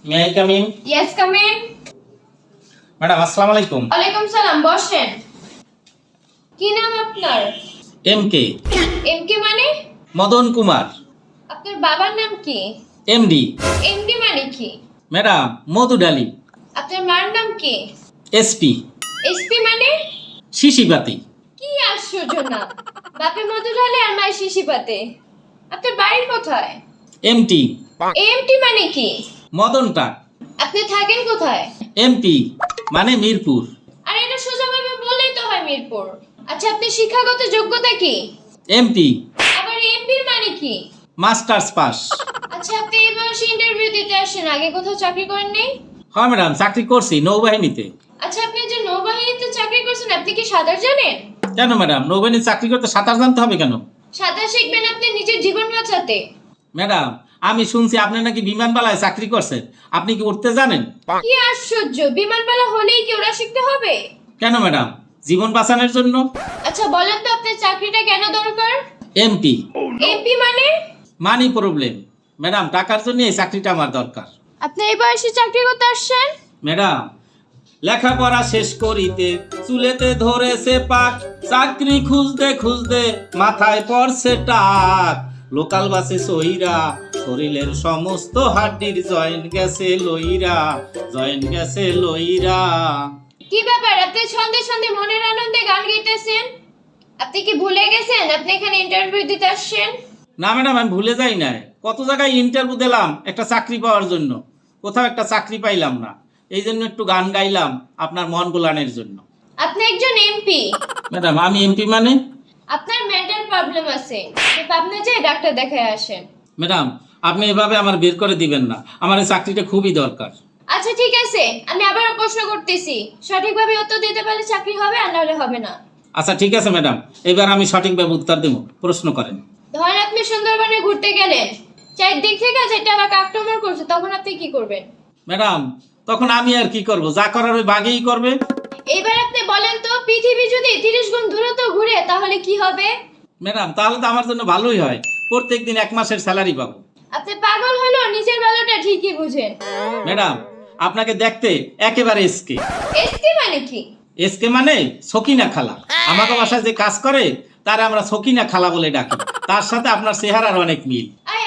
May I come in? Yes come in. Madam আসসালামু আলাইকুম। ওয়ালাইকুম সালাম, বসেন। কি নাম আপনার? এম কে এমকে মানে? মদন কুমার। আপনার বাবার নাম কি? এমডি। এমডি মানে কি? ম্যাডাম মধুডালি। আপনার মার নাম কি? এসপি এসপি মানে? শিশিপাতি। কি আশ্চর্য নাম! বাপে মধু ঢালে আর মায়ের শিশি পাতে। আপনার বাড়ির কোথায়? এমটি এমটি মানে কি? মদনটা। আপনি থাকেন কোথায়? এমপি মানে মিরপুর। আর এটা সোজাভাবে বললেই তো হয় মিরপুর। আচ্ছা, আপনি শিক্ষাগত যোগ্যতা কি? এমপি আবার এমপি মানে কি? Masters pass. আচ্ছা, আপনি এই বয়সে ইন্টারভিউ দিতে আসেন, আগে কোথাও চাকরি করেন নাই? হ্যাঁ ম্যাডাম, চাকরি করছি নৌবাহিনীতে। আচ্ছা, আপনি যে নৌবাহিনীতে চাকরি করছেন, আপনি কি সাঁতার জানেন? কেন ম্যাডাম, নৌবাহিনীতে চাকরি করতে সাঁতার জানতে হবে কেন? সাঁতার শিখবেন আপনি নিজের জীবন বাঁচাতে। ম্যাডাম, আমি শুনছি আপনি নাকি বিমানবালায় চাকরি করছেন, আপনি কি উঠতে জানেন? কি আশ্চর্য! বিমানবালা হলেই কি ওরা শিখতে হবে? কেন ম্যাডাম, জীবন বাঁচানোর জন্য। আচ্ছা, বলেন তো আপনার চাকরিটা কেন দরকার? এমপি এমপি মানে? Money problem. ম্যাডাম, টাকার জন্য এই চাকরিটা আমার দরকার। আপনি এই বয়সে চাকরি করতে আসছেন? ম্যাডাম, লেখাপড়া শেষ করিতে চুলেতে ধরেছে পাক, চাকরি খুঁজতে খুঁজতে মাথায় পড়ছে টাক, লোকাল বাসে সইরা শরীরের সমস্ত হাড্ডির জয়েন্ট গেছে লইরা, জয়েন্ট গেছে লইরা। কি ব্যাপার, আপনি ছন্দে ছন্দে মনের আনন্দে গান গাইতেছেন? আপনি কি ভুলে গেছেন আপনি এখানে ইন্টারভিউ দিতে আসছেন? না ম্যাডাম, আমি ভুলে যাই না। কত জায়গায় ইন্টারভিউ দিলাম একটা চাকরি পাওয়ার জন্য, কোথাও একটা চাকরি পাইলাম না। এই জন্য একটু গান গাইলাম আপনার মন গোলানের জন্য। আপনি একজন এমপি। ম্যাডাম, আমি এমপি মানে? আপনার মেন্টাল প্রবলেম আছে, আপনি যে ডাক্তার দেখায় আসেন। ম্যাডাম, আপনি এভাবে আমার বের করে দিবেন না, আমার এই চাকরিটা খুবই দরকার। আচ্ছা ঠিক আছে, আমি আবার প্রশ্ন করতেছি, সঠিকভাবে উত্তর দিতে পারলে চাকরি হবে, আর নাহলে হবে না। আচ্ছা ঠিক আছে ম্যাডাম, এবার আমি সঠিকভাবে উত্তর দেব, প্রশ্ন করেন। ধরেন আপনি সুন্দরবনে ঘুরতে গেলেন, চারদিক থেকে যেটা আবার আক্রমণ করছে, তখন আপনি কি করবেন? ম্যাডাম, তখন আমি আর কি করব, যা করার ওই বাঘেই করবে। এবার আপনি বলেন তো, পৃথিবী যদি 30 গুণ দূরত্ব ঘুরে তাহলে কি হবে? ম্যাডাম, তাহলে তো আমার জন্য ভালোই হয়, প্রত্যেকদিন 1 মাসের স্যালারি পাবো। আপনি পাগল হলেও নিজের ভালোটা ঠিকই বুঝেন। ম্যাডাম, আপনাকে দেখতে একেবারে এসকে। এসকে মানে কি? এসকে মানে সকিনা খালা। আমাকে বাসায় যে কাজ করে তারা আমরা সকিনা খালা বলে ডাকি। তার সাথে আপনার চেহারার অনেক মিল। আরে